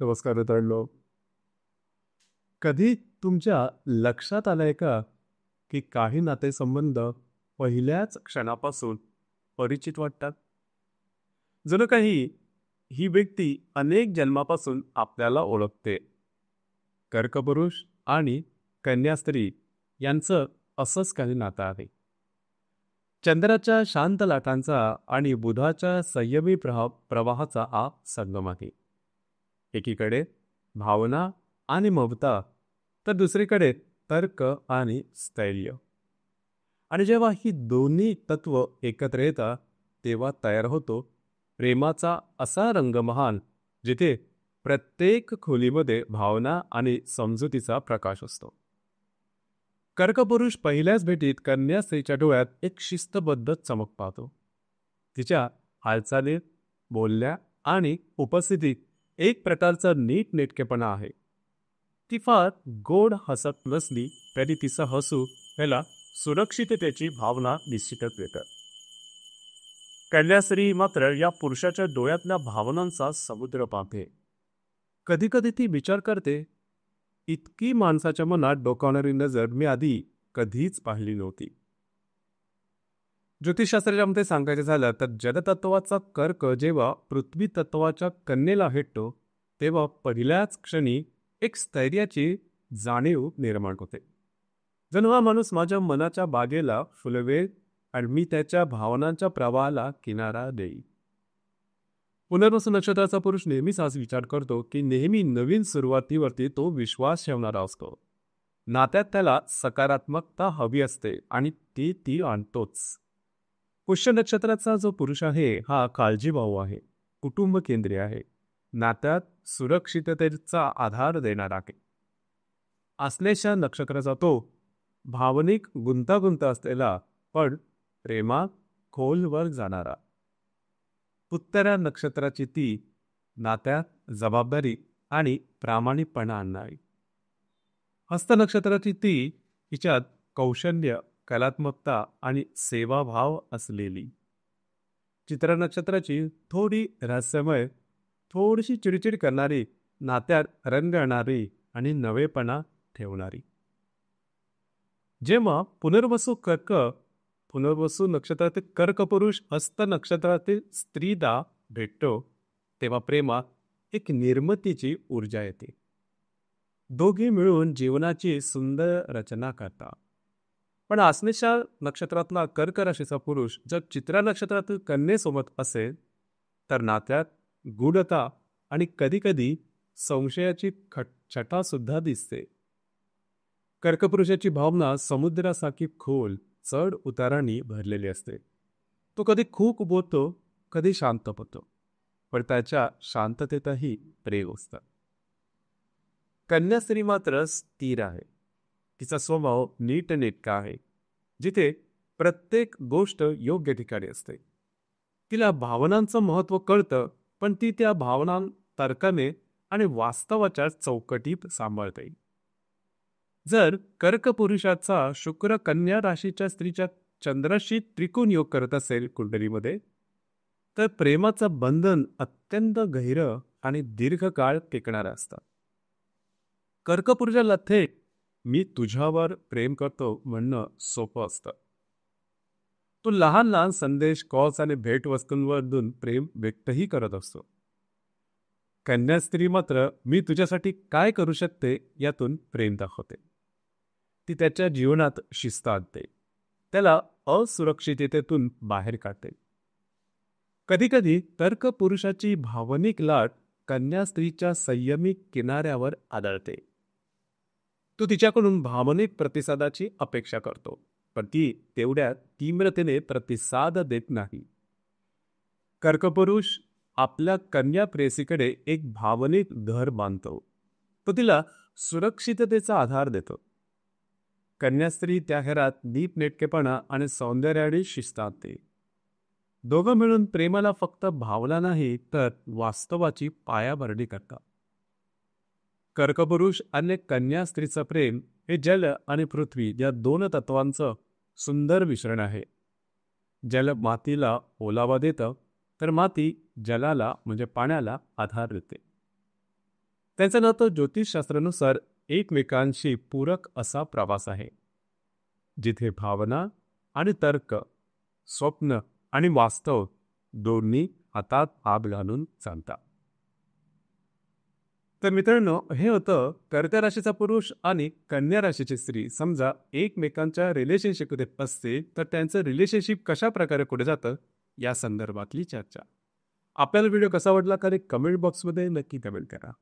नमस्कार मित्रांनो. कधी तुमच्या लक्षात आलंय का, की काही नातेसंबंध पहिल्याच क्षणापासून परिचित वाटतात? जणू काही ही व्यक्ती अनेक जन्मापासून आपल्याला ओळखते. कर्कपुरुष आणि कन्या स्त्री यांचं असंच काही नातं आहे. चंद्राच्या शांत लाटांचा आणि बुधाच्या संयमी प्रवाहाचा हा संगम आहे. एकीकडे भावना आणि ममता, तर दुसरीकडे तर्क आणि स्थैर्य. आणि जेव्हा ही दोन्ही तत्व एकत्र येतात तेव्हा तयार होतो प्रेमाचा असा रंगमहाल, जिथे प्रत्येक खोलीमध्ये भावना आणि समजुतीचा प्रकाश असतो. कर्कपुरुष पहिल्याच भेटीत कन्या स्त्रीच्या डोळ्यात एक शिस्तबद्ध चमक पाहतो. तिच्या हालचालीत, बोलल्या आणि उपस्थितीत एक प्रकारचा नीटनेटकेपणा आहे. ती फार गोड हसत नसली तरी तिचं हसू ह्याला सुरक्षिततेची भावना निश्चितच देतात. कन्यास्त्री मात्र या पुरुषाच्या डोळ्यातल्या भावनांचा समुद्र पाहते. कधी कधी ती विचार करते, इतकी माणसाच्या मनात डोकावणारी नजर मी आधी कधीच पाहिली नव्हती. ज्योतिषशास्त्राच्या मते सांगायचं झालं तर जलतत्वाचा कर्क जेव्हा पृथ्वी तत्वाच्या कन्येला भेटतो तेव्हा पहिल्याच क्षणी एक स्थैर्याची जाणीव निर्माण होते. जणू हा माणूस माझ्या मनाच्या बागेला फुलवेल आणि मी त्याच्या भावनांच्या प्रवाहाला किनारा देईल. पुनर्वसू नक्षत्राचा पुरुष नेहमीच हाच विचार करतो की नेहमी नवीन सुरुवातीवरती तो विश्वास ठेवणारा असतो. नात्यात त्याला सकारात्मकता हवी असते आणि ती आणतोच. पुष्य नक्षत्राचा जो पुरुष आहे हा काळजीभाऊ आहे, कुटुंब केंद्रीय आहे, नात्यात सुरक्षिततेचा आधार देणार आहे. आश्लेषा नक्षत्राचा तो भावनिक गुंतागुंत असलेला पण प्रेमात खोलवर जाणारा. उत्तरा नक्षत्राची ती नात्यात जबाबदारी आणि प्रामाणिकपणा आणणारी. हस्त नक्षत्राची ती हिच्यात कौशल्य, कलात्मकता आणि सेवाभाव असलेली. चित्रा नक्षत्राची थोडी रहस्यमय, थोडीशी चिडचिड करणारी, नात्यात रंग आणणारी आणि नवेपणा ठेवणारी. जेव्हा पुनर्वसू नक्षत्रातील कर्कपुरुष हस्त नक्षत्रातील स्त्रीला भेटतो तेव्हा प्रेमात एक निर्मितीची ऊर्जा येते. दोघे मिळून जीवनाची सुंदर रचना करतात. पण आश्लेषा नक्षत्रातला कर्क राशीचा पुरुष जर चित्रा नक्षत्रातील कन्येसोबत असेल तर नात्यात गूढता आणि कधीकधी संशयाची छटा सुद्धा दिसते. कर्कपुरुषाची भावना समुद्रासारखी खोल, चढ उतारांनी भरलेली असते. तो कधी खूप बोलतो, कधी शांत होतो, पण त्याच्या शांततेतही प्रेम असतं. कन्या स्त्री मात्र स्थिर आहे. तिचा स्वभाव नीटनेटका आहे, जिथे प्रत्येक गोष्ट योग्य ठिकाणी असते. तिला भावनांचं महत्त्व कळतं, पण ती त्या भावना तर्काने आणि वास्तवाच्या चौकटीत सांभाळते. जर कर्क पुरुषाचा शुक्र कन्या राशीच्या स्त्रीच्या चंद्राशी त्रिकोण योग करत असेल कुंडलीमध्ये, तर प्रेमाचं बंधन अत्यंत गहिरं आणि दीर्घकाळ टिकणारं असतं. कर्कपुरुषाला थेट मी तुझ्यावर प्रेम करतो म्हणणं सोपं असतं. तो लहान लहान संदेश, कॉल्स आणि भेटवस्तूंवरून प्रेम व्यक्तही करत असतो. कन्या स्त्री मात्र मी तुझ्यासाठी काय करू शकते यातून प्रेम दाखवते. ती त्याच्या जीवनात शिस्त आणते, त्याला असुरक्षिततेतून बाहेर काढते. कधीकधी तर्क पुरुषाची भावनिक लाट कन्या स्त्रीच्या संयमी किनाऱ्यावर आदळते. तो तिच्याकडून भावनिक प्रतिसादाची अपेक्षा करतो, पण ती तेवढ्या तीव्रतेने प्रतिसाद देत नाही. कर्कपुरुष आपल्या कन्या प्रेयसीकडे एक भावनिक घर बांधतो. तो तिला सुरक्षिततेचा आधार देतो. कन्या स्त्री त्या घरात नीटनेटकेपणा आणि सौंदर्याने शिस्त आणते. दोघं मिळून प्रेमाला फक्त भावना नाही तर वास्तवाची पायाभरणी करतात. कर्कपुरुष आणि कन्या स्त्रीचं प्रेम हे जल आणि पृथ्वी या दोन तत्वांचं सुंदर मिश्रण आहे. जल मातीला ओलावा देतं, तर माती जलाला म्हणजे पाण्याला आधार देते. त्यांचं नातं ज्योतिषशास्त्रानुसार एकमेकांशी पूरक असा प्रवास आहे, जिथे भावना आणि तर्क, स्वप्न आणि वास्तव दोन्ही हातात हात घालून चालतात. तर मित्रांनो, हे होतं कर्त्या राशीचा पुरुष आणि कन्या राशीची स्त्री. समजा एकमेकांच्या रिलेशनशिपमध्ये असते तर त्यांचं रिलेशनशिप कशा प्रकारे पुढे जातं या संदर्भातली चर्चा. आपल्याला व्हिडिओ कसा वाटला का कमेंट बॉक्समध्ये नक्की कमेंट करा.